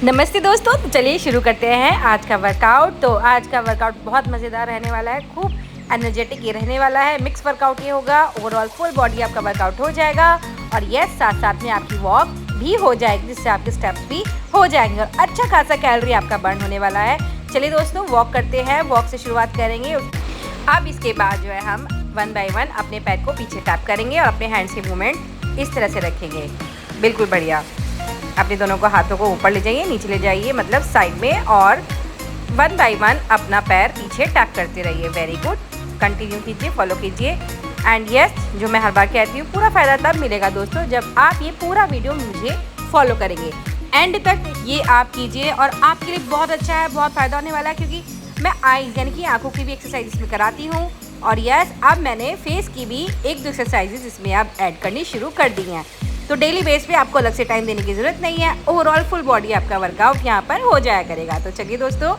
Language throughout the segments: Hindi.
नमस्ते दोस्तों, तो चलिए शुरू करते हैं आज का वर्कआउट। तो आज का वर्कआउट बहुत मज़ेदार रहने वाला है, खूब एनर्जेटिक ये रहने वाला है। मिक्स वर्कआउट ये होगा, ओवरऑल फुल बॉडी आपका वर्कआउट हो जाएगा और यस साथ साथ में आपकी वॉक भी हो जाएगी, जिससे आपके स्टेप्स भी हो जाएंगे और अच्छा खासा कैलोरी आपका बर्न होने वाला है। चलिए दोस्तों वॉक करते हैं, वॉक से शुरुआत करेंगे। अब इसके बाद जो है हम 1 बाय 1 अपने पैर को पीछे टैप करेंगे और अपने हैंड्स के मूवमेंट इस तरह से रखेंगे। बिल्कुल बढ़िया। अपने दोनों को हाथों को ऊपर ले जाइए, नीचे ले जाइए, मतलब साइड में, और 1 बाय 1 अपना पैर पीछे टैप करते रहिए। वेरी गुड, कंटिन्यू कीजिए, फॉलो कीजिए। एंड यस, जो मैं हर बार कहती हूँ, पूरा फ़ायदा तब मिलेगा दोस्तों जब आप ये पूरा वीडियो मुझे फॉलो करेंगे। एंड तक ये आप कीजिए और आपके लिए बहुत अच्छा है, बहुत फ़ायदा होने वाला है, क्योंकि मैं आई यानी कि आँखों की भी एक्सरसाइज इसमें कराती हूँ। और यस, अब मैंने फेस की भी 1-2 एक्सरसाइजेज इसमें अब ऐड करनी शुरू कर दी हैं। तो डेली बेस पे आपको अलग से टाइम देने की ज़रूरत नहीं है। ओवरऑल फुल बॉडी आपका वर्कआउट यहाँ पर हो जाया करेगा। तो चलिए दोस्तों,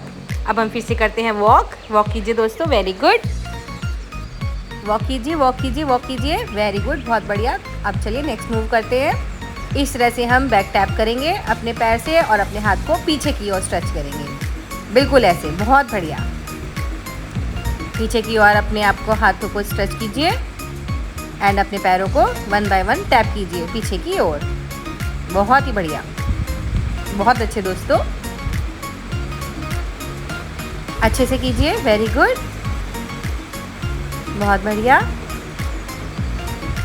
अब हम फिर से करते हैं वॉक कीजिए दोस्तों। वेरी गुड, वॉक कीजिए, वॉक कीजिए, वॉक कीजिए। वेरी गुड, बहुत बढ़िया। अब चलिए नेक्स्ट मूव करते हैं। इस तरह से हम बैक टैप करेंगे अपने पैर से और अपने हाथ को पीछे की ओर स्ट्रेच करेंगे, बिल्कुल ऐसे। बहुत बढ़िया, पीछे की ओर अपने आप को हाथों को स्ट्रेच कीजिए एंड अपने पैरों को 1 बाय 1 टैप कीजिए पीछे की ओर। बहुत ही बढ़िया, बहुत अच्छे दोस्तों, अच्छे से कीजिए। वेरी गुड, बहुत बढ़िया।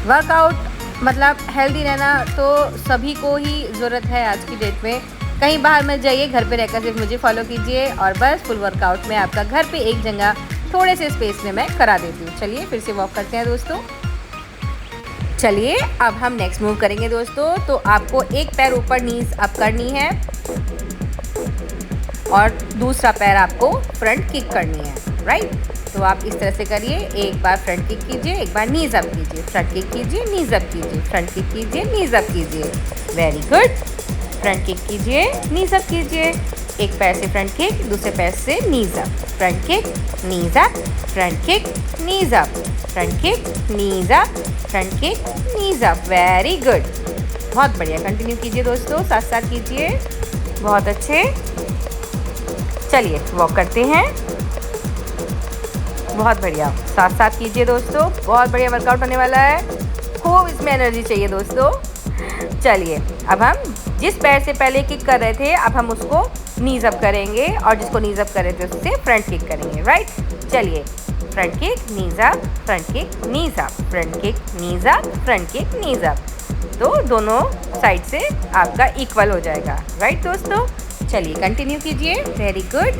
वर्कआउट मतलब हेल्दी रहना तो सभी को ही ज़रूरत है आज की डेट में। कहीं बाहर मत जाइए, घर पे रहकर सिर्फ मुझे फॉलो कीजिए और बस फुल वर्कआउट में आपका घर पे एक जगह थोड़े से स्पेस में मैं करा देती हूँ। चलिए फिर से वॉक करते हैं दोस्तों। चलिए अब हम नेक्स्ट मूव करेंगे दोस्तों। तो आपको एक पैर ऊपर नीज अप करनी है और दूसरा पैर आपको फ्रंट किक करनी है, राइट। तो आप इस तरह से करिए, एक बार फ्रंट किक कीजिए, एक बार नीज अप कीजिए, फ्रंट किक कीजिए, नीज अप कीजिए, फ्रंट किक कीजिए, नीज अप कीजिए। वेरी गुड, फ्रंट किक कीजिए, नीज अप कीजिए। एक पैर से फ्रंट किक, दूसरे पैर से नीज अप, फ्रंट किक, नीज अप, फ्रंट किक, नीज अप, फ्रंट किक, नीज अप, फ्रंट किक, नीज अप। वेरी गुड, बहुत बढ़िया। कंटिन्यू कीजिए दोस्तों, साथ साथ कीजिए, बहुत अच्छे। चलिए वॉक करते हैं, बहुत बढ़िया, साथ साथ कीजिए दोस्तों। बहुत बढ़िया वर्कआउट होने वाला है, खूब इसमें एनर्जी चाहिए दोस्तों। चलिए अब हम जिस पैर से पहले किक कर रहे थे, अब हम उसको नीज अप करेंगे और जिसको नीज अप कर रहे थे उससे फ्रंट किक करेंगे, राइट। चलिए, फ्रंट किक, नीज अप, फ्रंट किक, नीज अप, फ्रंट किक, नीज अप, फ्रंट किक, नीज अप। तो दोनों साइड से आपका इक्वल हो जाएगा, राइट दोस्तों। चलिए कंटिन्यू कीजिए। वेरी गुड,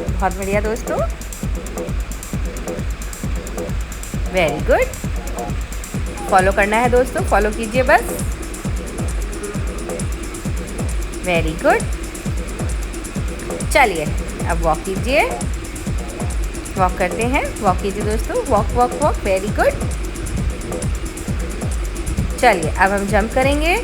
बहुत बढ़िया दोस्तों, वेरी गुड। फॉलो करना है दोस्तों, फॉलो कीजिए बस। Very good. चलिए अब वॉक कीजिए, वॉक करते हैं, वॉक कीजिए दोस्तों, walk walk walk. Very good. चलिए अब हम जंप करेंगे।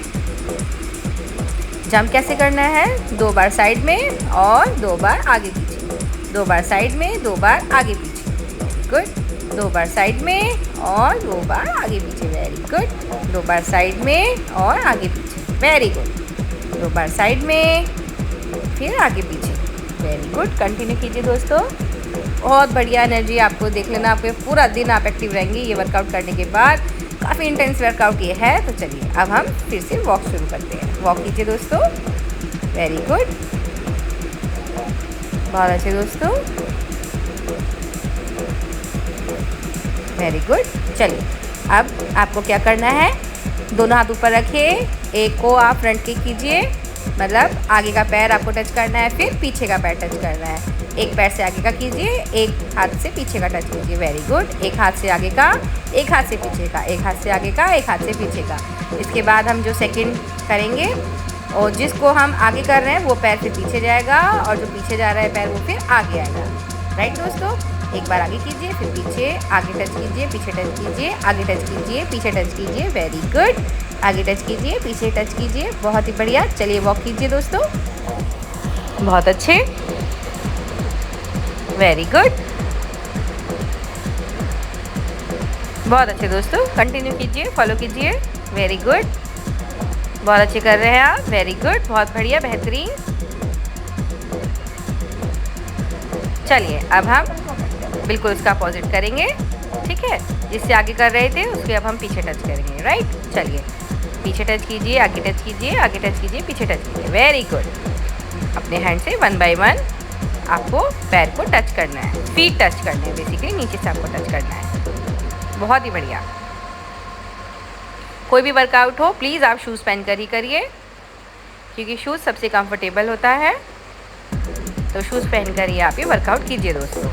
जंप कैसे करना है? 2 बार साइड में और 2 बार आगे पीछे, 2 बार साइड में, 2 बार आगे पीछे। गुड, 2 बार साइड में और 2 बार आगे पीछे। वेरी गुड, 2 बार साइड में और आगे पीछे। वेरी गुड, 2 बार साइड में फिर आगे पीछे। वेरी गुड, कंटिन्यू कीजिए दोस्तों। बहुत बढ़िया एनर्जी आपको देख लेना, आपके पूरा दिन आप एक्टिव रहेंगे ये वर्कआउट करने के बाद। काफ़ी इंटेंस वर्कआउट ये है। तो चलिए अब हम फिर से वॉक शुरू करते हैं। वॉक कीजिए दोस्तों। वेरी गुड, बहुत अच्छे दोस्तों, वेरी गुड। चलिए अब आपको क्या करना है, दोनों हाथ ऊपर रखिए, एक को आप फ्रंट किक कीजिए, मतलब आगे का पैर आपको टच करना है, फिर पीछे का पैर टच करना है। एक पैर से आगे का कीजिए, एक हाथ से पीछे का टच कीजिए। वेरी गुड, एक हाथ से आगे का, एक हाथ से पीछे का, एक हाथ से आगे का, एक हाथ से पीछे का। इसके बाद हम जो सेकंड करेंगे, और जिसको हम आगे कर रहे हैं वो पैर से पीछे जाएगा और जो पीछे जा रहा है पैर वो फिर आगे आएगा, राइट दोस्तों। एक बार आगे कीजिए, फिर पीछे, आगे टच कीजिए, पीछे टच कीजिए, आगे टच कीजिए, पीछे टच कीजिए। वेरी गुड, आगे टच कीजिए, पीछे टच कीजिए। बहुत ही बढ़िया। चलिए वॉक कीजिए दोस्तों, बहुत अच्छे, वेरी गुड, बहुत अच्छे दोस्तों। कंटिन्यू कीजिए, फॉलो कीजिए। वेरी गुड, बहुत अच्छे कर रहे हैं आप, वेरी गुड, बहुत बढ़िया, बेहतरीन। चलिए अब हम बिल्कुल उसका अपोजिट करेंगे, ठीक है। जिससे आगे कर रहे थे उसके अब हम पीछे टच करेंगे, राइट। चलिए पीछे टच कीजिए, आगे टच कीजिए, आगे टच कीजिए, पीछे टच कीजिए, वेरी गुड। अपने हैंड से 1 बाय 1 आपको पैर को टच करना है, फीट टच करने हैं, बेसिकली नीचे से आपको टच करना है। बहुत ही बढ़िया। कोई भी वर्कआउट हो प्लीज़ आप शूज़ पहन कर ही करिए, क्योंकि शूज़ सबसे कंफर्टेबल होता है। तो शूज़ पहन कर ही आप ये वर्कआउट कीजिए दोस्तों,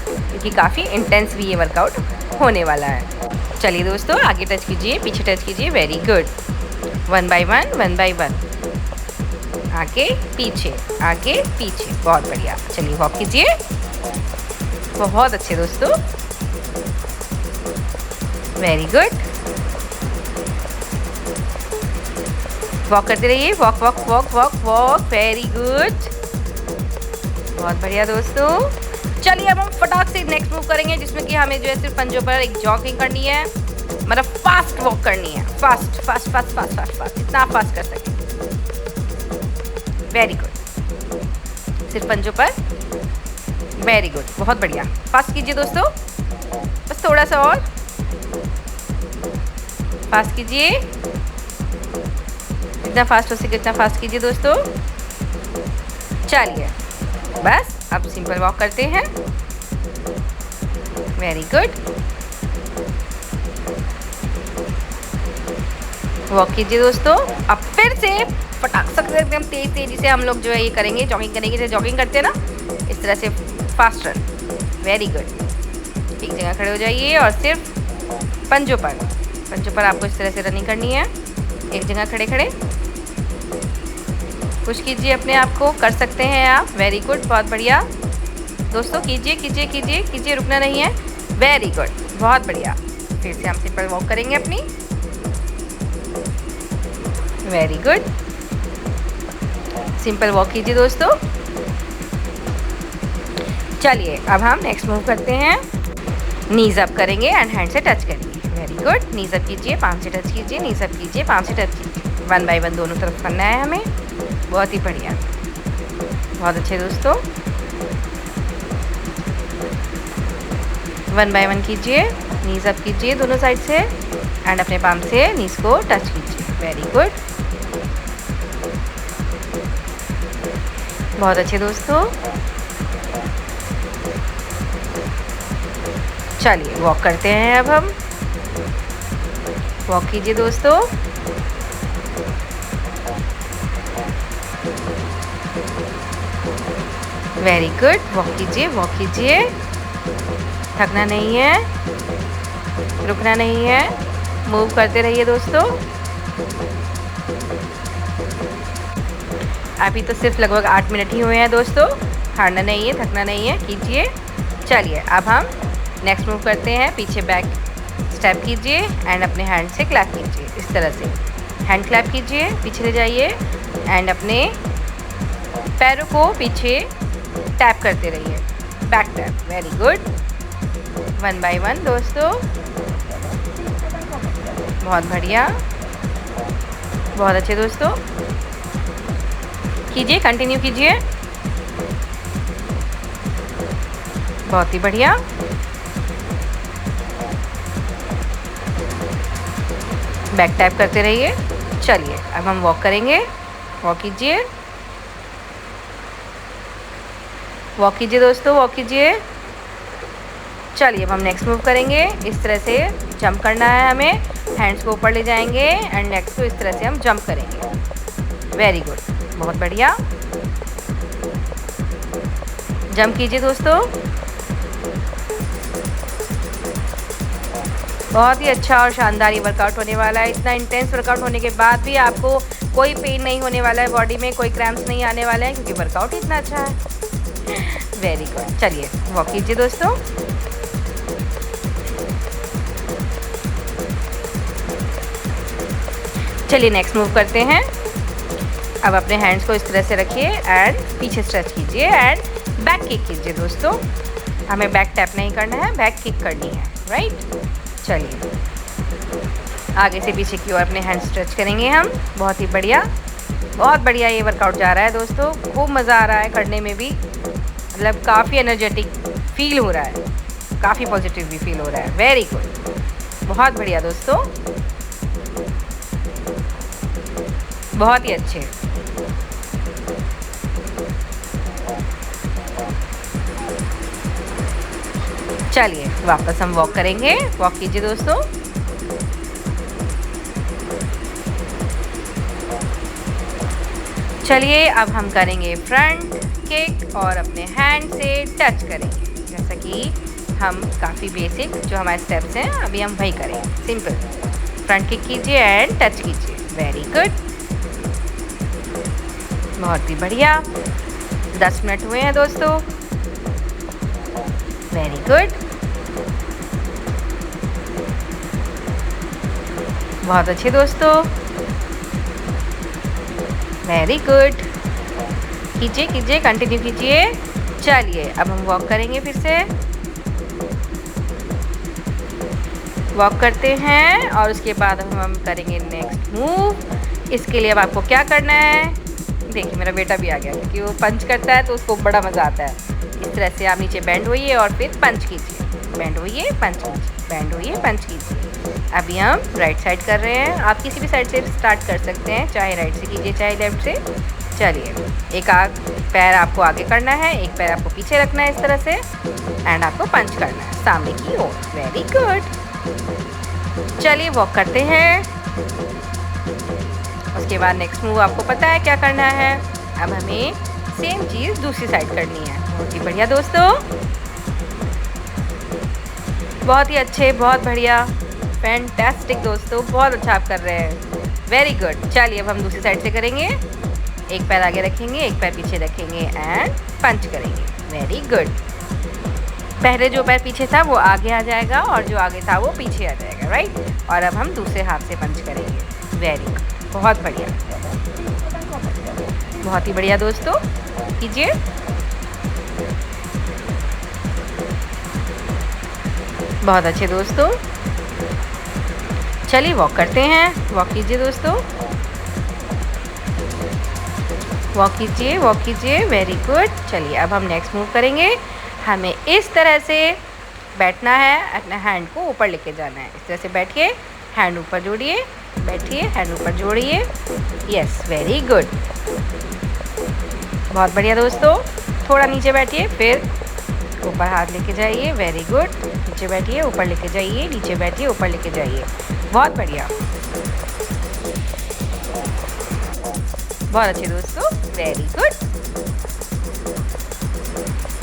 क्योंकि काफ़ी इंटेंस भी ये वर्कआउट होने वाला है। चलिए दोस्तों आगे टच कीजिए, पीछे टच कीजिए, वेरी गुड। 1 बाय 1, 1 बाय 1, आगे पीछे, आगे पीछे, बहुत बढ़िया। चलिए वॉक कीजिए, बहुत अच्छे दोस्तों, वेरी गुड। वॉक करते रहिए, walk walk walk walk walk, very good, बहुत बढ़िया दोस्तों। चलिए अब हम फटाक से नेक्स्ट मूव करेंगे, जिसमें कि हमें जो है सिर्फ पंजों पर एक जॉगिंग करनी है, मतलब फास्ट वॉक करनी है, fast fast fast fast fast fast, इतना फास्ट कर सकें, वेरी गुड। सिर्फ पंजों पर, वेरी गुड, बहुत बढ़िया। फास्ट कीजिए दोस्तों, बस थोड़ा सा और फास्ट कीजिए, जितना फास्ट हो सके उतना फास्ट कीजिए दोस्तों। चलिए बस अब सिंपल वॉक करते हैं, वेरी गुड। वॉक कीजिए दोस्तों। अब फिर से फटाक से एकदम तेज़ी से हम लोग जो है ये करेंगे, जॉगिंग करेंगे, जैसे जॉगिंग करते हैं ना, इस तरह से फास्ट रन, वेरी गुड। एक जगह खड़े हो जाइए और सिर्फ पंजों पर आपको इस तरह से रनिंग करनी है, एक जगह खड़े खड़े। पुश कीजिए अपने आप को, कर सकते हैं आप, वेरी गुड, बहुत बढ़िया दोस्तों। कीजिए कीजिए कीजिए कीजिए, रुकना नहीं है, वेरी गुड, बहुत बढ़िया। फिर से हम सिंपल वॉक करेंगे अपनी, वेरी गुड। सिंपल वॉक कीजिए दोस्तों। चलिए अब हम नेक्स्ट मूव करते हैं, नीज अप करेंगे एंड हैंड से टच करेंगे, वेरी गुड। नीज अप कीजिए, पाम से टच कीजिए, नीज अप कीजिए, पाम से टच कीजिए, 1 बाय 1 दोनों तरफ करना है हमें, बहुत ही बढ़िया, बहुत अच्छे दोस्तों। 1 बाय 1 कीजिए, नीज अप कीजिए दोनों साइड से एंड अपने पाम से नीज को टच कीजिए, वेरी गुड, बहुत अच्छे दोस्तों। चलिए वॉक करते हैं अब हम, वॉक कीजिए दोस्तों, वेरी गुड। वॉक कीजिए, वॉक कीजिए, थकना नहीं है, रुकना नहीं है, मूव करते रहिए दोस्तों। अभी तो सिर्फ लगभग 8 मिनट ही हुए हैं दोस्तों, हारना नहीं है, थकना नहीं है, कीजिए। चलिए अब हम नेक्स्ट मूव करते हैं, पीछे बैक स्टेप कीजिए एंड अपने हैंड से क्लैप कीजिए, इस तरह से हैंड क्लैप कीजिए, पीछे ले जाइए एंड अपने पैरों को पीछे टैप करते रहिए, back tap, very good. 1 by 1 दोस्तों, बहुत बढ़िया, बहुत अच्छे दोस्तों। कीजिए, कंटिन्यू कीजिए, बहुत ही बढ़िया। बैक टैप करते रहिए। चलिए अब हम वॉक करेंगे, वॉक कीजिए, वॉक कीजिए दोस्तों, वॉक कीजिए। चलिए अब हम नेक्स्ट मूव करेंगे, इस तरह से जंप करना है हमें, हैंड्स को ऊपर ले जाएंगे एंड लेग्स को इस तरह से हम जंप करेंगे, वेरी गुड, बहुत बढ़िया। जंप कीजिए दोस्तों, बहुत ही अच्छा और शानदार ये वर्कआउट होने वाला है। इतना इंटेंस वर्कआउट होने के बाद भी आपको कोई पेन नहीं होने वाला है बॉडी में, कोई क्रैम्प्स नहीं आने वाले हैं, क्योंकि वर्कआउट इतना अच्छा है, वेरी गुड। चलिए वॉक कीजिए दोस्तों, चलिए नेक्स्ट मूव करते हैं। अब अपने हैंड्स को इस तरह से रखिए एंड पीछे स्ट्रेच कीजिए एंड बैक किक कीजिए दोस्तों। हमें बैक टैप नहीं करना है, बैक किक करनी है, राइट। चलिए आगे से पीछे की ओर अपने हैंड स्ट्रेच करेंगे हम। बहुत ही बढ़िया, बहुत बढ़िया ये वर्कआउट जा रहा है दोस्तों। खूब मज़ा आ रहा है करने में भी, मतलब काफ़ी एनर्जेटिक फील हो रहा है, काफ़ी पॉजिटिव भी फील हो रहा है। वेरी गुड, बहुत बढ़िया दोस्तों, बहुत ही अच्छे। चलिए वापस हम वॉक करेंगे। वॉक कीजिए दोस्तों। चलिए अब हम करेंगे फ्रंट किक और अपने हैंड से टच करेंगे। जैसा कि हम काफ़ी बेसिक जो हमारे स्टेप्स हैं अभी हम वही करेंगे। सिंपल फ्रंट किक कीजिए एंड टच कीजिए। वेरी गुड, बहुत ही बढ़िया। 10 मिनट हुए हैं दोस्तों। वेरी गुड, बहुत अच्छे दोस्तों, वेरी गुड। कीजिए कीजिए, कंटिन्यू कीजिए। चलिए अब हम वॉक करेंगे, फिर से वॉक करते हैं और उसके बाद हम करेंगे नेक्स्ट मूव। इसके लिए अब आपको क्या करना है, देखिए मेरा बेटा भी आ गया क्योंकि वो पंच करता है तो उसको बड़ा मज़ा आता है। इस तरह से आप नीचे बेंड होइए और फिर पंच कीजिए। बेंड होइए, पंच कीजिए, बेंड होइए, पंच कीजिए। अभी हम राइट साइड कर रहे हैं। आप किसी भी साइड से स्टार्ट कर सकते हैं, चाहे राइट से कीजिए चाहे लेफ्ट से। चलिए, एक पैर आपको आगे करना है, एक पैर आपको पीछे रखना है इस तरह से, एंड आपको पंच करना है सामने की ओर। Very good. चलिए वॉक करते हैं। उसके बाद नेक्स्ट मूव आपको पता है क्या करना है। अब हमें सेम चीज़ दूसरी साइड करनी है। बहुत ही बढ़िया दोस्तों, बहुत ही अच्छे, बहुत बढ़िया, फैंटास्टिक दोस्तों, बहुत अच्छा आप कर रहे हैं। Very good. चलिए अब हम दूसरी साइड से करेंगे। एक पैर आगे रखेंगे, एक पैर पीछे रखेंगे एंड पंच करेंगे। Very good. पहले जो पैर पीछे था वो आगे आ जाएगा और जो आगे था वो पीछे आ जाएगा, राइट। और अब हम दूसरे हाथ से पंच करेंगे। वेरी गुड, बहुत बढ़िया, बहुत ही बढ़िया दोस्तों। कीजिए। बहुत अच्छे दोस्तों। चलिए वॉक करते हैं। वॉक कीजिए दोस्तों, वॉक कीजिए, वॉक कीजिए। Very good. चलिए अब हम नेक्स्ट मूव करेंगे। हमें इस तरह से बैठना है, अपने हैंड को ऊपर लेके जाना है। इस तरह से बैठिए, हैंड ऊपर जोड़िए, बैठिए, हैंड ऊपर जोड़िए। यस, वेरी गुड, बहुत बढ़िया दोस्तों। थोड़ा नीचे बैठिए, फिर ऊपर हाथ लेके जाइए। Very good. नीचे बैठिए, ऊपर लेके जाइए, नीचे बैठिए, ऊपर लेके जाइए। बहुत बढ़िया, बहुत अच्छे दोस्तों। Very good.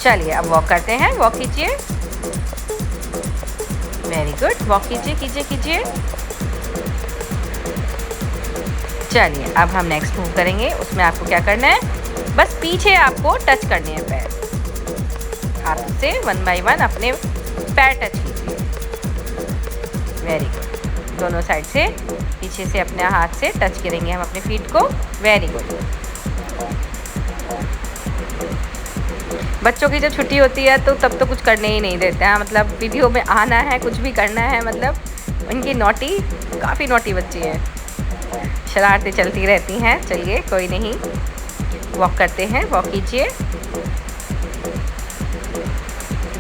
चलिए अब वॉक करते हैं। वॉक कीजिए। Very good. वॉक कीजिए, कीजिए, कीजिए। चलिए अब हम नेक्स्ट मूव करेंगे। उसमें आपको क्या करना है, बस पीछे आपको टच करने हैं पैर। हाथ से 1 बाय 1 अपने पैर टच कीजिए। Very good. दोनों साइड से पीछे से अपने हाथ से टच करेंगे हम अपने फीट को। Very good. बच्चों की जब छुट्टी होती है तो तब तो कुछ करने ही नहीं देते हैं, मतलब वीडियो में आना है, कुछ भी करना है, मतलब उनकी नोटी, काफ़ी नोटी बच्ची है, शरारतें चलती रहती हैं। चलिए कोई नहीं, वॉक करते हैं। वॉक कीजिए।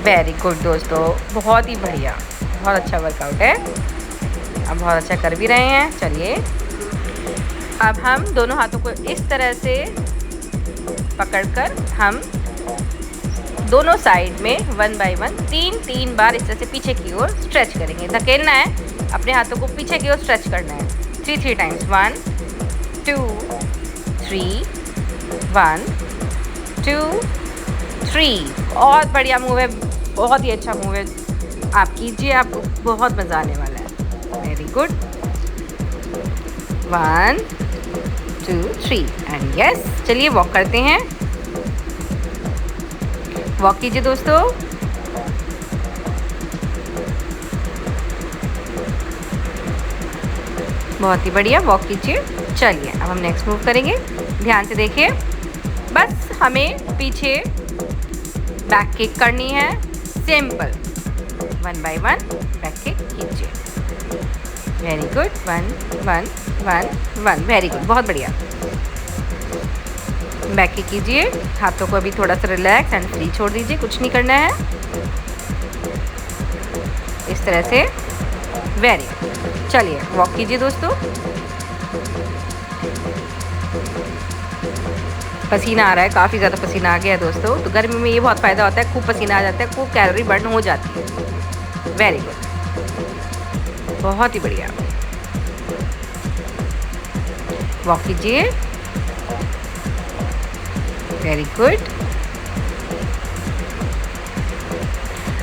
वेरी गुड दोस्तों, बहुत ही बढ़िया, बहुत अच्छा वर्कआउट है। अब बहुत अच्छा कर भी रहे हैं। चलिए अब हम दोनों हाथों को इस तरह से पकड़कर हम दोनों साइड में 1 बाय 1 3 बार इस तरह से पीछे की ओर स्ट्रेच करेंगे। धकेलना है, अपने हाथों को पीछे की ओर स्ट्रेच करना है। 3 टाइम्स। 1 2 3 1 2 3। बहुत बढ़िया मूव है, बहुत ही अच्छा मूव है। आप कीजिए, आपको बहुत मज़ा आने वाला है। Very good. 1 2 3 and yes. चलिए वॉक करते हैं। वॉक कीजिए दोस्तों। बहुत ही बढ़िया, वॉक कीजिए। चलिए अब हम नेक्स्ट मूव करेंगे। ध्यान से देखिए, बस हमें पीछे बैक किक करनी है। सिंपल 1 बाय 1 बैक किक कीजिए। वेरी गुड, 1 1 1 1, वेरी गुड, बहुत बढ़िया। बैक की कीजिए, हाथों को अभी थोड़ा सा रिलैक्स एंड फ्री छोड़ दीजिए, कुछ नहीं करना है, इस तरह से, वेरी गुड। चलिए वॉक कीजिए दोस्तों। पसीना आ रहा है, काफ़ी ज़्यादा पसीना आ गया है दोस्तों, तो गर्मी में ये बहुत फ़ायदा होता है, खूब पसीना आ जाता है, खूब कैलोरी बर्न हो जाती है। वेरी गुड, बहुत ही बढ़िया। वॉक कीजिए, वेरी गुड।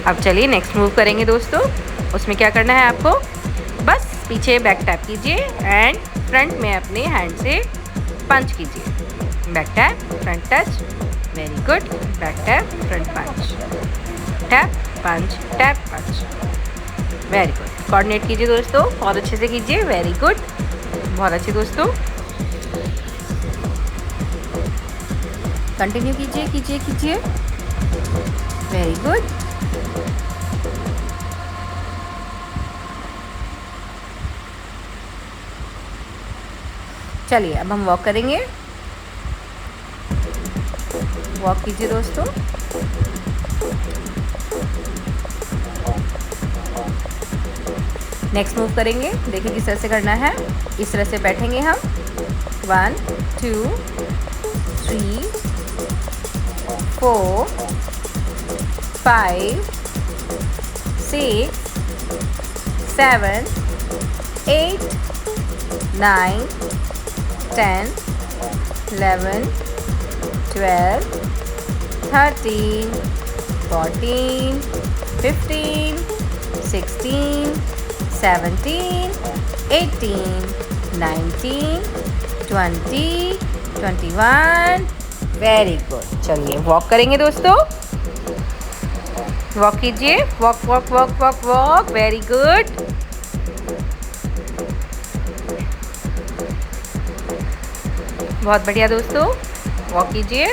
अब चलिए नेक्स्ट मूव करेंगे दोस्तों। उसमें क्या करना है आपको, बस पीछे बैक टैप कीजिए एंड फ्रंट में अपने हैंड से पंच कीजिए। Back tap, front touch, very good. Back tap, front punch, tap punch, tap punch, very good. Coordinate कीजिए दोस्तों, और अच्छे से कीजिए, वेरी गुड, बहुत अच्छे दोस्तों। कंटिन्यू कीजिए कीजिए कीजिए, वेरी गुड। चलिए अब हम वॉक करेंगे। वॉक कीजिए दोस्तों। नेक्स्ट मूव करेंगे, देखिए किस तरह से करना है। इस तरह से बैठेंगे हम, 1 2 3 4 5 6 7 8 9 10 11 12 13 14 15 16 17 18 19 20 21, वेरी गुड। चलिए वॉक करेंगे दोस्तों। वॉक कीजिए, walk walk walk walk walk, very good. बहुत बढ़िया दोस्तों, वॉक कीजिए।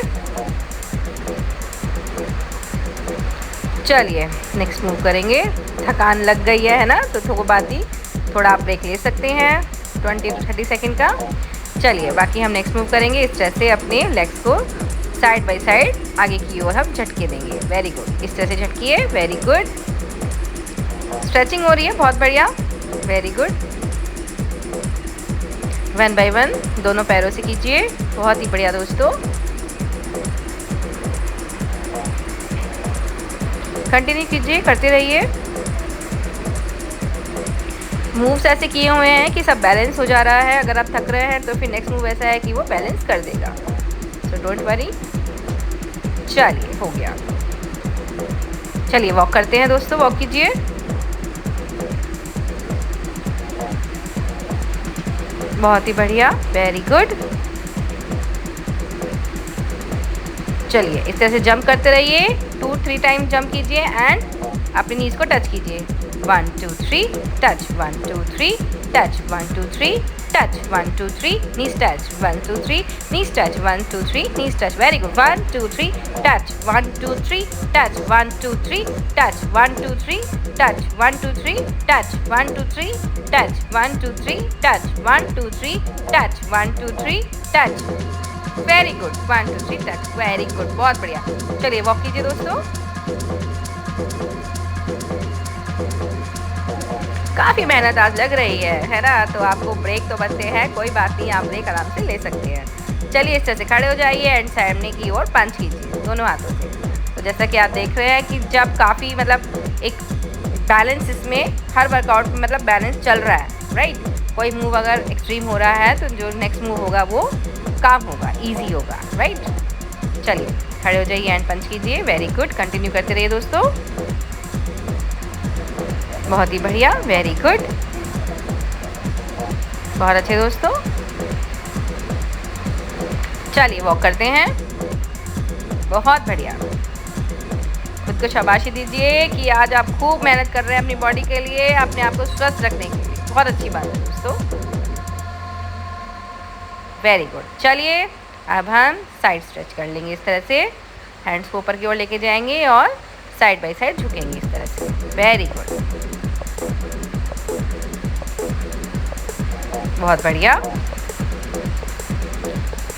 चलिए नेक्स्ट मूव करेंगे। थकान लग गई है ना, तो थोड़ा बात ही थोड़ा आप ब्रेक ले सकते हैं 20 to 30 सेकेंड का। चलिए बाकी हम नेक्स्ट मूव करेंगे। इस तरह से अपने लेग्स को साइड बाय साइड आगे की ओर हम झटके देंगे, वेरी गुड। इस तरह से झटकिए, वेरी गुड। स्ट्रेचिंग हो रही है, बहुत बढ़िया, वेरी गुड। 1 by 1 दोनों पैरों से कीजिए, बहुत ही बढ़िया दोस्तों। कंटिन्यू कीजिए, करते रहिए। मूव्स ऐसे किए हुए हैं कि सब बैलेंस हो जा रहा है। अगर आप थक रहे हैं तो फिर नेक्स्ट मूव ऐसा है कि वो बैलेंस कर देगा, सो डोंट वरी। चलिए हो गया। चलिए वॉक करते हैं दोस्तों, वॉक कीजिए। बहुत ही बढ़िया, वेरी गुड। चलिए इस तरह से जंप करते रहिए, 2-3 टाइम जंप कीजिए एंड अपनी नीज को टच कीजिए। 1 2 3 touch, 1 2 3 touch, 1 2 3 touch, 1 2 3 knees touch, 1 2 3 knees touch, 1 2 3 knees touch, very good. 1 2 3 touch, 1 2 3 touch, 1 2 3 touch, 1 2 3 touch, 1 2 3 touch, 1 2 3 touch, 1 2 3 touch, 1 2 3 touch, 1 2 3 touch, very good. 1 2 3 touch, very good, बहुत बढ़िया। चलिए वॉक कीजिए दोस्तों। काफ़ी मेहनत आज लग रही है ना, तो आपको ब्रेक तो बनते हैं, कोई बात नहीं, आप ब्रेक आराम से ले सकते हैं। चलिए इस तरह से खड़े हो जाइए एंड सामने की ओर पंच कीजिए दोनों हाथों से। तो जैसा कि आप देख रहे हैं कि जब काफ़ी मतलब एक बैलेंस इसमें हर वर्कआउट में मतलब बैलेंस चल रहा है, राइट। कोई मूव अगर एक्सट्रीम हो रहा है तो जो नेक्स्ट मूव होगा वो काम होगा, ईजी होगा, राइट। चलिए खड़े हो जाइए एंड पंच कीजिए, वेरी गुड। कंटिन्यू करते रहिए दोस्तों, बहुत ही बढ़िया, वेरी गुड, बहुत अच्छे दोस्तों। चलिए वॉक करते हैं, बहुत बढ़िया। खुद को शाबाशी दीजिए कि आज आप खूब मेहनत कर रहे हैं अपनी बॉडी के लिए, अपने आप को स्वस्थ रखने के लिए, बहुत अच्छी बात है दोस्तों, वेरी गुड। चलिए अब हम साइड स्ट्रेच कर लेंगे इस तरह से, हैंड्स को ऊपर की ओर लेके जाएंगे और साइड बाय साइड झुकेंगे इस तरह से, वेरी गुड। बहुत बढ़िया।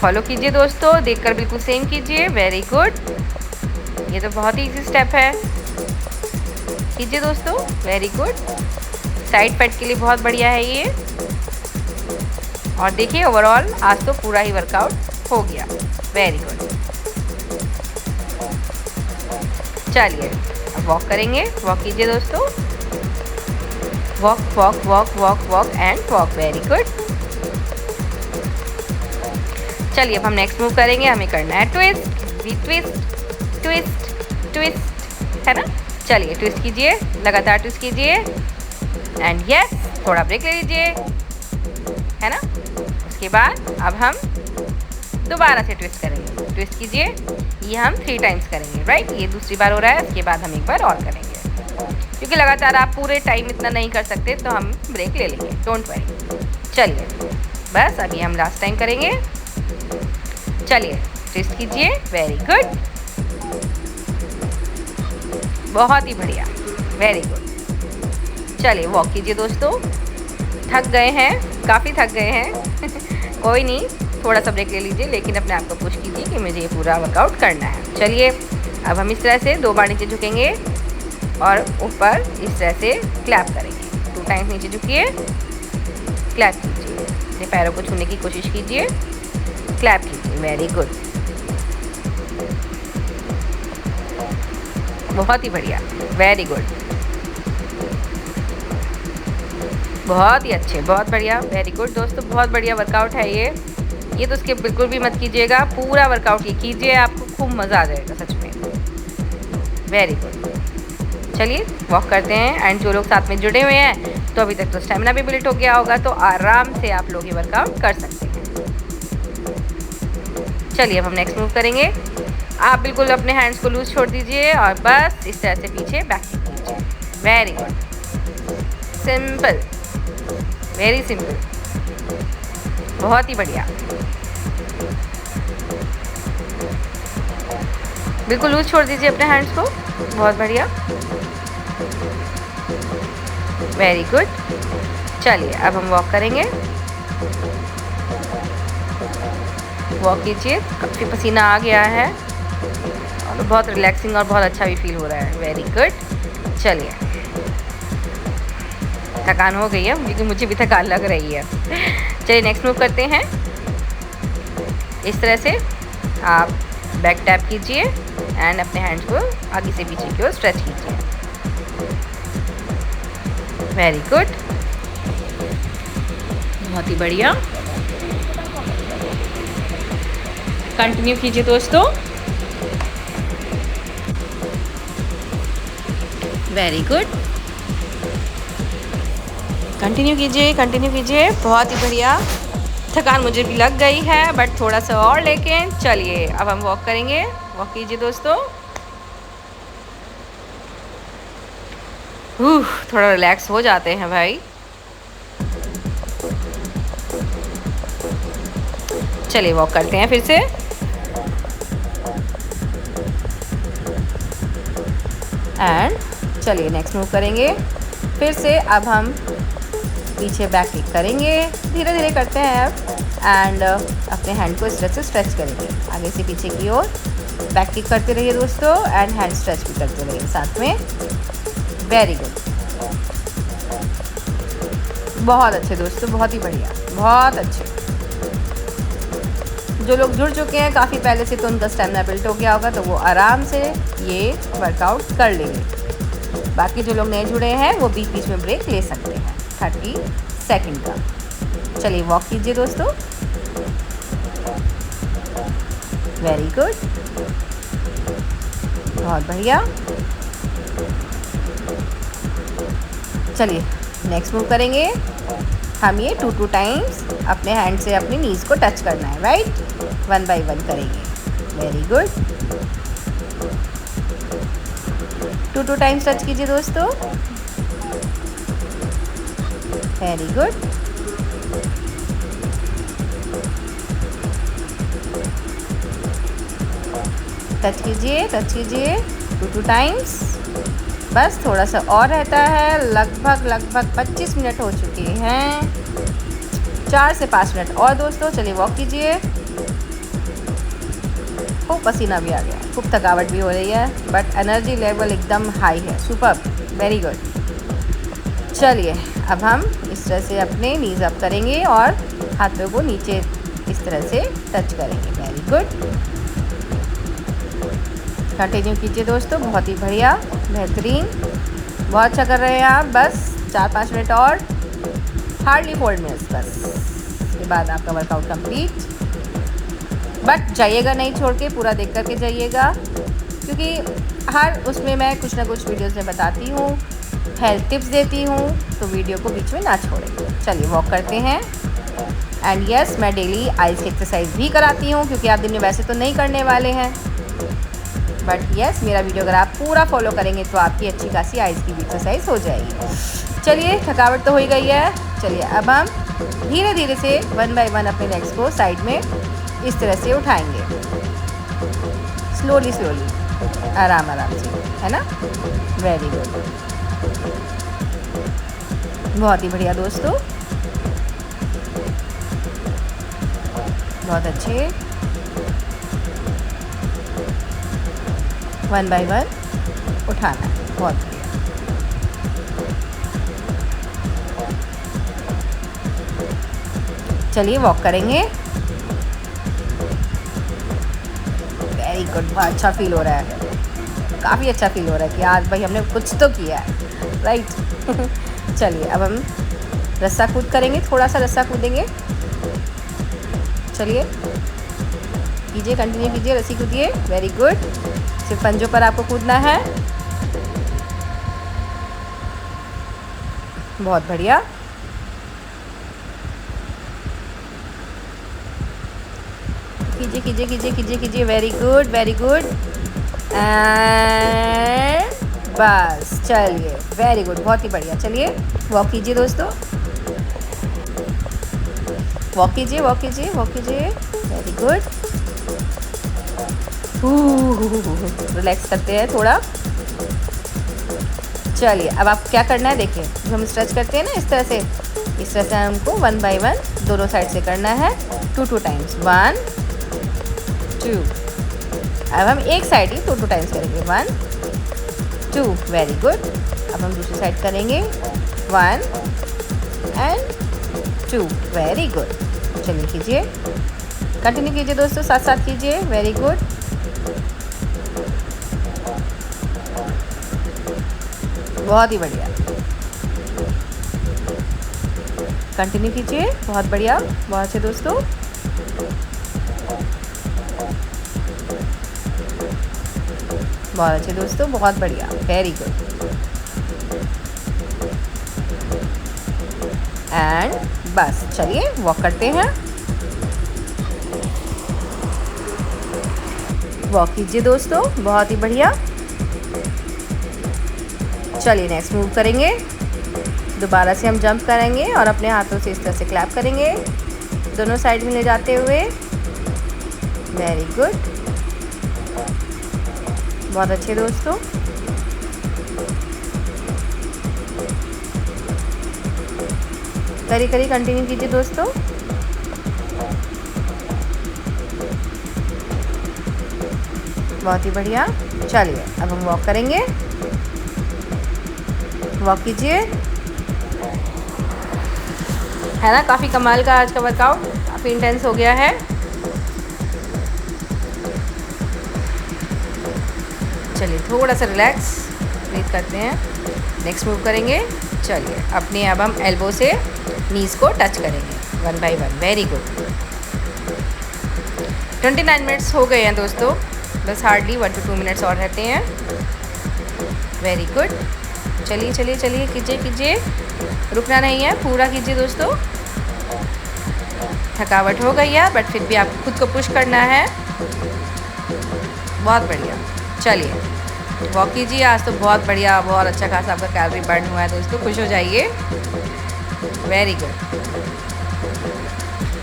फॉलो कीजिए दोस्तों, देखकर बिल्कुल सेम कीजिए। Very good. ये तो बहुत ही इजी स्टेप है। कीजिए दोस्तों, वेरी गुड। साइड फैट के लिए बहुत बढ़िया है ये। और देखिए ओवरऑल आज तो पूरा ही वर्कआउट हो गया। Very good. चलिए अब वॉक करेंगे। वॉक कीजिए दोस्तों। Walk walk walk walk walk and walk. Very good. चलिए अब हम नेक्स्ट मूव करेंगे। हमें करना है ट्विस्ट, ट्विस्ट ट्विस्ट ट्विस्ट, है ना। चलिए ट्विस्ट कीजिए, लगातार ट्विस्ट कीजिए एंड यस, थोड़ा ब्रेक ले लीजिए, है ना। उसके बाद अब हम दोबारा से ट्विस्ट करेंगे। ट्विस्ट कीजिए, ये हम 3 टाइम्स करेंगे, राइट। ये दूसरी बार हो रहा है, उसके बाद हम एक बार और करेंगे, क्योंकि लगातार आप पूरे टाइम इतना नहीं कर सकते, तो हम ब्रेक ले लेंगे, डोंट वरी। चलिए बस अभी हम लास्ट टाइम करेंगे। चलिए ट्विस्ट कीजिए। वेरी गुड, बहुत ही बढ़िया, वेरी गुड। चलिए वॉक कीजिए दोस्तों। थक गए हैं, काफ़ी थक गए हैं कोई नहीं, थोड़ा सा ब्रेक ले लीजिए, लेकिन अपने आप को पुश कीजिए कि मुझे ये पूरा वर्कआउट करना है। चलिए अब हम इस तरह से 2 बार नीचे झुकेंगे और ऊपर इस तरह से क्लैप करेंगे। 2 टाइम्स नीचे झुकिए, क्लैप कीजिए, अपने पैरों को छूने की कोशिश कीजिए, क्लैप कीजिए। वेरी गुड, बहुत ही बढ़िया, वेरी गुड, बहुत ही अच्छे, बहुत बढ़िया, वेरी गुड दोस्तों, बहुत बढ़िया वर्कआउट है ये तो स्किप बिल्कुल भी मत कीजिएगा, पूरा वर्कआउट ये कीजिए, आपको खूब मज़ा आ जाएगा सच में। Very good. चलिए वॉक करते हैं एंड जो लोग साथ में जुड़े हुए हैं तो अभी तक तो स्टेमिना भी बिल्ड हो गया होगा, तो आराम से आप लोग ये वर्कआउट कर सकते हैं। चलिए अब हम नेक्स्ट मूव करेंगे। आप बिल्कुल अपने हैंड्स को लूज छोड़ दीजिए और बस इस तरह से पीछे बैक कीजिए। Very good, simple, very simple, बहुत ही बढ़िया, बिल्कुल लूज छोड़ दीजिए अपने हैंड्स को, बहुत बढ़िया, वेरी गुड। चलिए अब हम वॉक करेंगे। वॉक कीजिए, काफ़ी पसीना आ गया है और बहुत रिलैक्सिंग और बहुत अच्छा भी फील हो रहा है। Very good. चलिए थकान हो गई है, क्योंकि मुझे भी थकान लग रही है। चलिए नेक्स्ट मूव करते हैं। इस तरह से आप बैक टैप कीजिए एंड अपने हैंड्स को आगे से पीछे की ओर स्ट्रेच कीजिए। वेरी गुड, बहुत ही बढ़िया, कंटिन्यू कीजिए दोस्तों। वेरी गुड, कंटिन्यू कीजिए, कंटिन्यू कीजिए, बहुत ही बढ़िया। थकान मुझे भी लग गई है, बट थोड़ा सा और लेके चलिए अब हम वॉक करेंगे। वॉक कीजिए दोस्तों। थोड़ा रिलैक्स हो जाते हैं भाई। चलिए वॉक करते हैं फिर से। एंड चलिए नेक्स्ट मूव करेंगे फिर से। अब हम पीछे बैक किक करेंगे, धीरे धीरे करते हैं अब, एंड अपने हैंड को इस तरह से स्ट्रेच करेंगे आगे से पीछे की ओर। बैक किक करते रहिए दोस्तों एंड हैंड स्ट्रेच भी करते रहिए साथ में। वेरी गुड, बहुत अच्छे दोस्तों, बहुत ही बढ़िया, बहुत अच्छे। जो लोग जुड़ चुके हैं काफ़ी पहले से, तो उनका स्टेमिना बिल्ड हो गया होगा, तो वो आराम से ये वर्कआउट कर लेंगे। बाकी जो लोग नए जुड़े हैं वो बीच बीच में ब्रेक ले सकते हैं 30 सेकंड का। चलिए वॉक कीजिए दोस्तों। वेरी गुड, बहुत बढ़िया। चलिए नेक्स्ट मूव करेंगे हम। ये 2 टाइम्स अपने हैंड से अपनी नीज को टच करना है, राइट। 1 बाय 1 करेंगे। वेरी गुड, 2 टाइम्स टच कीजिए दोस्तों। वेरी गुड, टच कीजिए, टच कीजिए 2 टाइम्स। बस थोड़ा सा और रहता है, लगभग 25 मिनट हो चुके हैं। 4 से 5 मिनट और दोस्तों। चलिए वॉक कीजिए। खूब पसीना भी आ गया, खूब थकावट भी हो रही है, बट एनर्जी लेवल एकदम हाई है। Super, very good. चलिए अब हम इस तरह से अपने नीज अप करेंगे और हाथों को नीचे इस तरह से टच करेंगे। वेरी गुड, कंटिन्यू कीजिए दोस्तों। बहुत ही बढ़िया, बेहतरीन, बहुत अच्छा कर रहे हैं आप। बस 4-5 मिनट और, हार्डली 4 मिनट्स बस। इसके बाद आपका वर्कआउट कंप्लीट। बट जाइएगा नहीं छोड़ के, पूरा देख करके जाइएगा, क्योंकि हर उसमें मैं कुछ ना कुछ वीडियोस में बताती हूँ, हेल्थ टिप्स देती हूँ, तो वीडियो को बीच में ना छोड़ें। चलिए वॉक करते हैं। एंड यस, मैं डेली आइज़ की एक्सरसाइज भी कराती हूँ, क्योंकि आप दिन में वैसे तो नहीं करने वाले हैं, बट यस मेरा वीडियो अगर आप पूरा फॉलो करेंगे तो आपकी अच्छी खासी आइज़ की भी एक्सरसाइज हो जाएगी। चलिए थकावट तो हो ही गई है। चलिए अब हम धीरे धीरे से 1 बाय 1 अपने लेग्स को साइड में इस तरह से उठाएंगे, स्लोली स्लोली, आराम आराम से, है ना। वेरी गुड, बहुत ही बढ़िया दोस्तों, बहुत अच्छे। 1 बाय 1 उठाना है, बहुत बढ़िया। चलिए वॉक करेंगे। वेरी गुड, बहुत अच्छा फील हो रहा है, काफ़ी अच्छा फील हो रहा है कि आज भाई हमने कुछ तो किया है, राइट। चलिए अब हम रस्सा कूद करेंगे, थोड़ा सा रस्सा कूदेंगे। चलिए कीजिए, कंटिन्यू कीजिए, रस्सी कूदिए। वेरी गुड, सिर्फ पंजों पर आपको कूदना है। बहुत बढ़िया। कीजिए कीजिए कीजिए कीजिए कीजिए। Very good, very good. And बस, चलिए वेरी गुड, बहुत ही बढ़िया। चलिए वॉक कीजिए दोस्तों, वॉक कीजिए, वॉक कीजिए, वॉक कीजिए। Very good. रिलैक्स करते हैं थोड़ा। चलिए अब आप क्या करना है, देखिए जो हम स्ट्रेच करते हैं ना इस तरह से हमको 1 बाय 1 दोनों साइड से करना है 2 टाइम्स। 1 2। अब हम एक साइड ही 2 टाइम्स करेंगे। 1 2। Very good. अब हम दूसरी साइड करेंगे 1 एंड 2। Very good. चलिए कीजिए, कंटिन्यू कीजिए दोस्तों, साथ साथ कीजिए। Very good. बहुत ही बढ़िया, कंटिन्यू कीजिए। बहुत बढ़िया, बहुत अच्छे दोस्तों। बहुत अच्छे दोस्तों, बहुत बढ़िया, वेरी गुड। एंड बस, चलिए वॉक करते हैं। वॉक कीजिए दोस्तों, बहुत ही बढ़िया। चलिए नेक्स्ट मूव करेंगे। दोबारा से हम जंप करेंगे और अपने हाथों से इस तरह से क्लैप करेंगे, दोनों साइड में ले जाते हुए। वेरी गुड, बहुत अच्छे दोस्तों। करिए करिए, कंटिन्यू कीजिए दोस्तों। बहुत ही बढ़िया। चलिए अब हम वॉक करेंगे, वॉक कीजिए। है ना, काफ़ी कमाल का आज का वर्कआउट, काफ़ी इंटेंस हो गया है। चलिए थोड़ा सा रिलैक्स ब्रीथ करते हैं, नेक्स्ट मूव करेंगे। चलिए अपने अब हम एल्बो से नीज़ को टच करेंगे 1 बाय 1। Very good. 29 मिनट्स हो गए हैं दोस्तों, बस हार्डली 1 to 2 मिनट्स और रहते हैं। Very good. चलिए चलिए चलिए, कीजिए कीजिए, रुकना नहीं है, पूरा कीजिए दोस्तों। थकावट हो गई है बट फिर भी आपको खुद को पुश करना है। बहुत बढ़िया। चलिए वॉक कीजिए। आज तो बहुत बढ़िया, बहुत अच्छा खासा आपका कैलोरी बर्न हुआ है दोस्तों, खुश हो जाइए। Very good.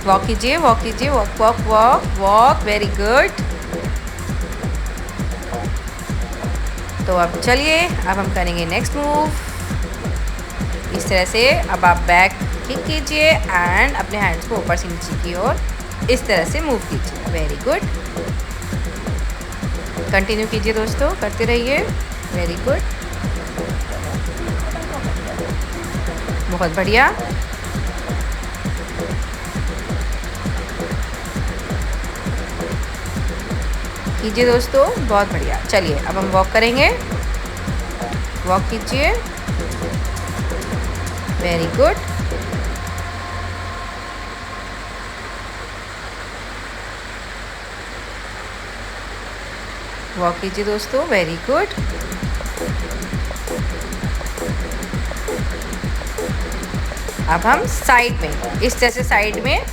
वॉक कीजिए, वॉक कीजिए, walk walk walk walk. Very good. तो अब चलिए, अब हम करेंगे नेक्स्ट मूव। इस तरह से अब आप बैक ठीक कीजिए एंड अपने हैंड्स को ऊपर से नीचे की ओर इस तरह से मूव कीजिए। वेरी गुड, कंटिन्यू कीजिए दोस्तों, करते रहिए। वेरी गुड, बहुत बढ़िया। कीजिए दोस्तों, बहुत बढ़िया। चलिए अब हम वॉक करेंगे। वॉक कीजिए। वेरी गुड, वॉक कीजिए दोस्तों। वेरी गुड, अब हम साइड में इस तरह से साइड में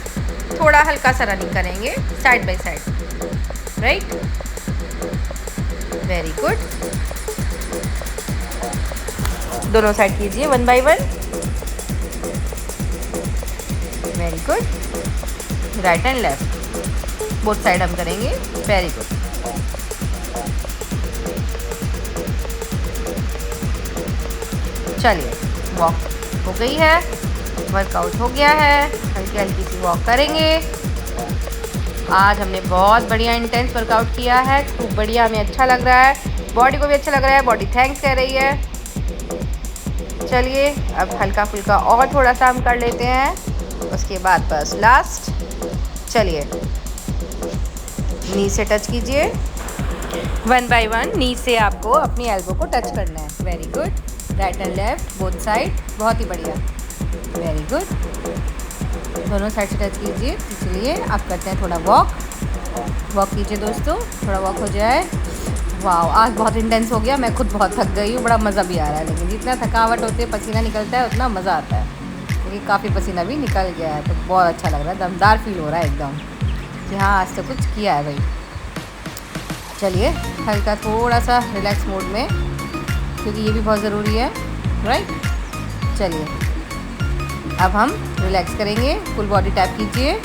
थोड़ा हल्का सा रनिंग करेंगे, side by side, right. Very good, दोनों साइड कीजिए one by one. Very good, right and left both side हम करेंगे। वेरी गुड, चलिए वॉक हो गई है, वर्कआउट हो गया है। हल्की हल्की सी वॉक करेंगे। आज हमने बहुत बढ़िया इंटेंस वर्कआउट किया है, खूब बढ़िया, हमें अच्छा लग रहा है, बॉडी को भी अच्छा लग रहा है, बॉडी थैंक्स कह रही है। चलिए अब हल्का फुल्का और थोड़ा सा हम कर लेते हैं, उसके बाद बस लास्ट। चलिए नी से टच कीजिए, वन बाय वन नी से आपको अपनी एल्बो को टच करना है। Very good, right and left both side, बहुत ही बढ़िया। वेरी गुड, दोनों साइड से टच कीजिए। इसलिए आप करते हैं थोड़ा वॉक कीजिए दोस्तों, थोड़ा वॉक हो जाए। वाह, आज बहुत इंटेंस हो गया, मैं खुद बहुत थक गई हूँ, बड़ा मज़ा भी आ रहा है। लेकिन जितना थकावट होती है, पसीना निकलता है, उतना मज़ा आता है। क्योंकि काफ़ी पसीना भी निकल गया है, तो बहुत अच्छा लग रहा है, दमदार फील हो रहा है एकदम कि हाँ आज तो कुछ किया है भाई। चलिए हल्का थोड़ा सा रिलैक्स मोड में, क्योंकि ये भी बहुत ज़रूरी है, राइट। चलिए अब हम रिलैक्स करेंगे, फुल बॉडी टैप कीजिए।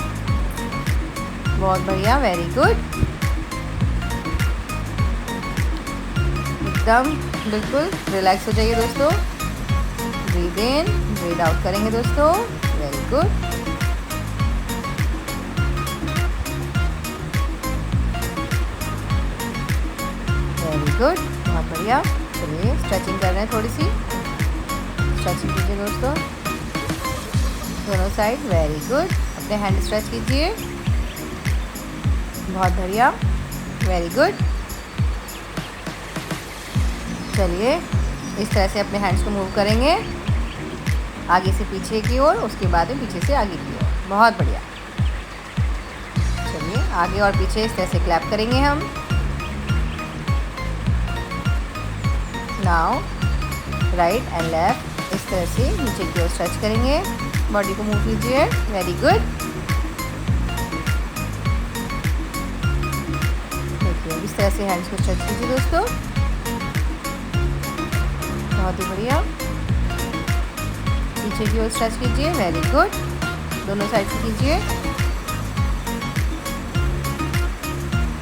बहुत बढ़िया, वेरी गुड, एकदम बिल्कुल रिलैक्स हो जाइए दोस्तों। ब्रीद इन, ब्रीद आउट करेंगे दोस्तों। वेरी गुड, वेरी गुड, बहुत बढ़िया। चलिए स्ट्रेचिंग कर रहे हैं, थोड़ी सी स्ट्रेचिंग कीजिए दोस्तों, दोनों साइड। वेरी गुड, अपने हैंड स्ट्रेच कीजिए, बहुत बढ़िया, वेरी गुड। चलिए इस तरह से अपने हैंड्स को मूव करेंगे, आगे से पीछे की ओर, उसके बाद में पीछे से आगे की ओर। बहुत बढ़िया। चलिए आगे और पीछे इस तरह से क्लैप करेंगे हम। नाउ राइट एंड लेफ्ट इस तरह से नीचे की ओर स्ट्रेच करेंगे, बॉडी को मूव कीजिए। वेरी गुड, देखिए इस तरह से हैंड्स को स्ट्रेच कीजिए दोस्तों, बहुत ही बढ़िया। पीछे की ओर स्ट्रेच कीजिए। वेरी गुड, दोनों साइड से कीजिए।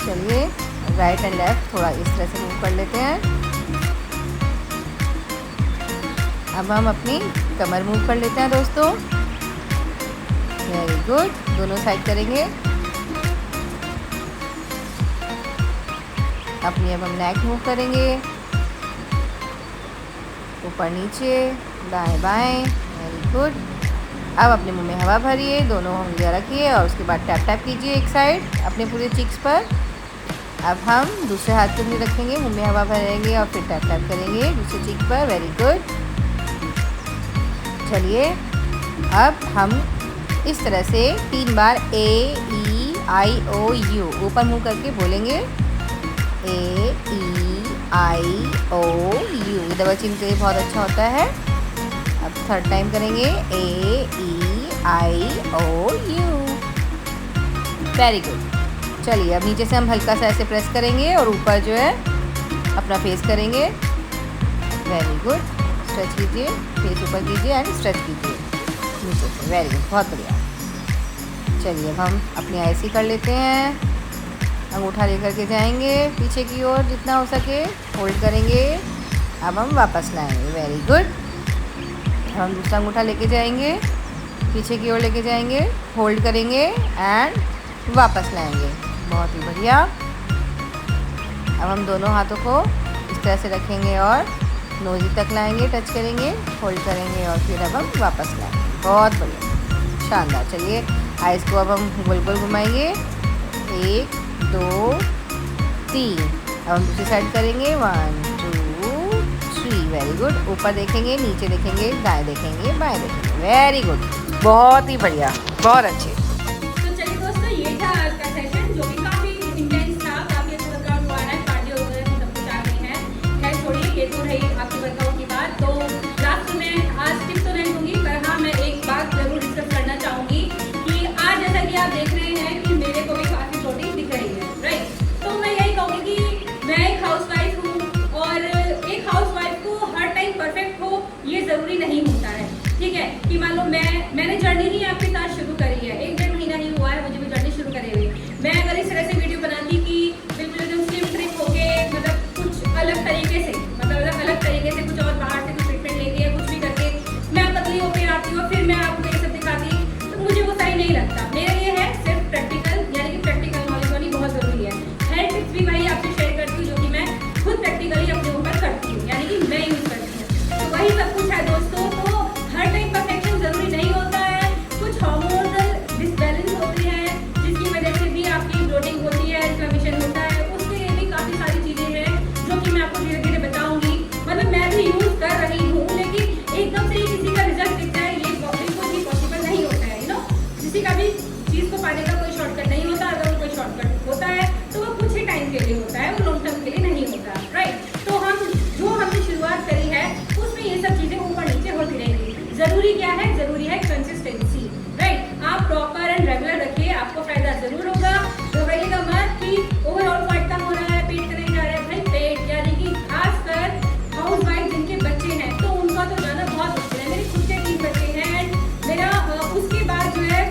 चलिए राइट एंड लेफ्ट थोड़ा इस तरह से मूव कर लेते हैं। अब हम अपनी कमर मूव कर लेते हैं दोस्तों। वेरी गुड, दोनों साइड करेंगे। अपनी अब हम नेक मूव करेंगे, ऊपर नीचे, दाएं बाएं। वेरी गुड, अब अपने मुंह में हवा भरिए, दोनों उंगलियां रखिए और उसके बाद टैप टैप कीजिए एक साइड अपने पूरे चिक्स पर। अब हम दूसरे हाथ की उंगली रखेंगे, मुंह में हवा भरेंगे और फिर टैप टैप करेंगे दूसरे चिक पर। Very good. चलिए अब हम इस तरह से 3 बार AEIOU ऊपर मुंह करके बोलेंगे। AEIOU, ये डबल चिन के लिए बहुत अच्छा होता है। अब थर्ड टाइम करेंगे AEIOU। Very good. चलिए अब नीचे से हम हल्का सा ऐसे प्रेस करेंगे और ऊपर जो है अपना फेस करेंगे। वेरी गुड, स्ट्रेच कीजिए, फेस ऊपर कीजिए एंड स्ट्रेच कीजिए नीचे से। वेरी गुड, बहुत बढ़िया। चलिए अब हम अपनी आईसी कर लेते हैं, अंगूठा लेकर के जाएंगे पीछे की ओर जितना हो सके, होल्ड करेंगे। अब हम वापस लाएंगे। वेरी गुड, हम दूसरा अंगूठा लेके जाएंगे पीछे की ओर लेके जाएंगे, होल्ड करेंगे एंड वापस लाएंगे। बहुत ही बढ़िया। अब हम दोनों हाथों को इस तरह से रखेंगे और नोज़ी तक लाएंगे, टच करेंगे, होल्ड करेंगे और फिर अब हम वापस लाएंगे। बहुत बढ़िया, शानदार। चलिए आइज़ को अब हम गोल गोल घुमाएंगे, 1 2 3। अब हम दूसरी साइड करेंगे, 1 2 3। Very good. ऊपर देखेंगे, नीचे देखेंगे, दाएं देखेंगे, बाएं देखेंगे। वेरी गुड, बहुत ही बढ़िया, बहुत अच्छे। तो चलिए दोस्तों, ये था आज का सेशन जो कि काफ़ी इंटेंस था, काफ़ी अच्छा वर्कआउट हुआ है, कार्डियो वगैरह सब कुछ आ गए हैं। खैर छोड़िए, ये तो रही आपके वर्कआउट की बात। तो लास्ट में आज टिप्स तो नहीं दूंगी, पर हाँ मैं एक बात जरूर डिस्कस करना चाहूँगी कि आज जैसा कि आप देख रहे हैं कि मेरे को भी काफ़ी प्रोटीन दिख रही है, राइट। तो मैं यही कहूँगी कि मैं एक हाउसवाइफ हूँ और एक हाउसवाइफ को हर टाइम परफेक्ट हो ये ज़रूरी नहीं होता है, ठीक है। कि मान लो मैंने जर्नी ही आपके साथ शुरू करी है, 1-1.5 महीना ही हुआ है मुझे भी जर्नी शुरू करे हुए। मैं अगर इस तरह से वीडियो बनाती कि बिल्कुल एकदम स्लिम ट्रिप होके, मतलब कुछ अलग तरीके से, मतलब अलग तरीके से कुछ और बाहर से कुछ ट्रीटमेंट लेके या कुछ भी करके मैं पतली होके आती हूँ, फिर मैं आपको ये सब दिखाती, तो मुझे वो सही नहीं लगता। मेरे लिए है सिर्फ प्रैक्टिकल, यानी कि प्रैक्टिकल नॉलेज होनी बहुत ज़रूरी है। हेल्थ टिप्स भी भाई आपसे शेयर करती हूँ जो कि मैं खुद प्रैक्टिकली अपने ऊपर करती हूँ, यानी कि मैं यूज़ करती हूँ। तो वही सब कुछ है दोस्तों। तो हर टाइम परफेक्शन ज़रूरी नहीं होता है, कुछ हार्मोनल डिसबैलेंस होती है जिसकी वजह से भी आपकी ब्लोटिंग होती है, इन्फ्लेमेशन होता है। उसके लिए भी काफ़ी सारी चीज़ें हैं जो कि मैं आपको धीरे धीरे बताऊंगी। मतलब मैं भी यूज़ कर रही हूँ, लेकिन एकदम से ही किसी का रिजल्ट दिखता है ये बिल्कुल भी पॉसिबल नहीं होता है, यू नो। किसी का भी चीज़ को पाने का कोई शॉर्टकट नहीं होता। अगर कोई शॉर्टकट होता है तो वो कुछ ही टाइम के लिए होता है, वो लॉन्ग टर्म के लिए नहीं होता, राइट। तो हमने शुरुआत करी है उसमें ये सब चीज़ें ऊपर नीचे होती रहेंगी। ज़रूरी क्या है? ज़रूरी है कंसिस्टेंसी, राइट। आप प्रॉपर एंड रेगुलर रखिए, आपको फायदा जरूर होगा। घबराइएगा मत कि ओवरऑल फाइट कम हो रहा है, पेट का नहीं जा रहा है। भाई पेट, यानी कि खासकर हाउस वाइफ जिनके बच्चे हैं तो उनका तो जाना बहुत मुश्किल है। मेरे खुद के 3 बच्चे हैं एंड मेरा उसके बाद जो है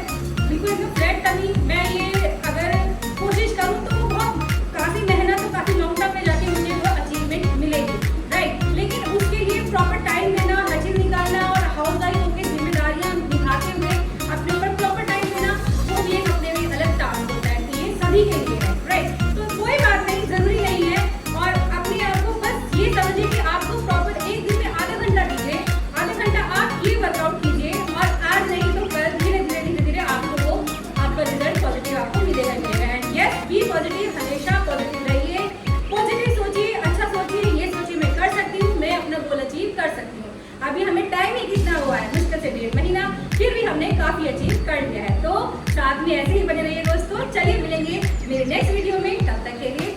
बिल्कुल एकदम फ्लैट टमी। मैं ये अगर कोशिश करूँ तो वो बहुत काफ़ी मेहनत और काफ़ी लॉन्ग टर्म में जाके मुझे वो अचीवमेंट मिलेगी, राइट। लेकिन उसके लिए प्रॉपर टाइम देना, हर चीज़ निकालना और हाउस वाइफ होकर जिम्मेदारियाँ निभाते हुए अपने ऊपर प्रॉपर टाइम देना, वो भी एक अपने में अलग टास्क होता है। तो ये सभी के लिए है, राइट। तो कोई बात नहीं, ज़रूरी नहीं है। और अपने आप को बस ये समझिए कि आपको प्रॉपर एक दिन में आधा घंटा दीजिए, आधा घंटा आप ये वर्कआउट कीजिए और आज नहीं तो कल धीरे धीरे आपको वो आपका रिजल्ट पॉजिटिव आपको मिलेगा ही मिलेगा। एंड यस, बी पॉजिटिव, हमेशा पॉजिटिव रहिए, पॉजिटिव सोचिए, अच्छा सोचिए, ये सोचिए मैं कर सकती हूँ, मैं अपना गोल अचीव कर सकती हूँ। अभी हमें टाइम ही कितना हुआ है, मुश्किल से 1.5 महीना, फिर भी हमने काफ़ी अचीव कर लिया है। तो साथ में ऐसे ही बने रहिए दोस्तों। चलिए मिलेंगे मेरे नेक्स्ट वीडियो में, तब तक के लिए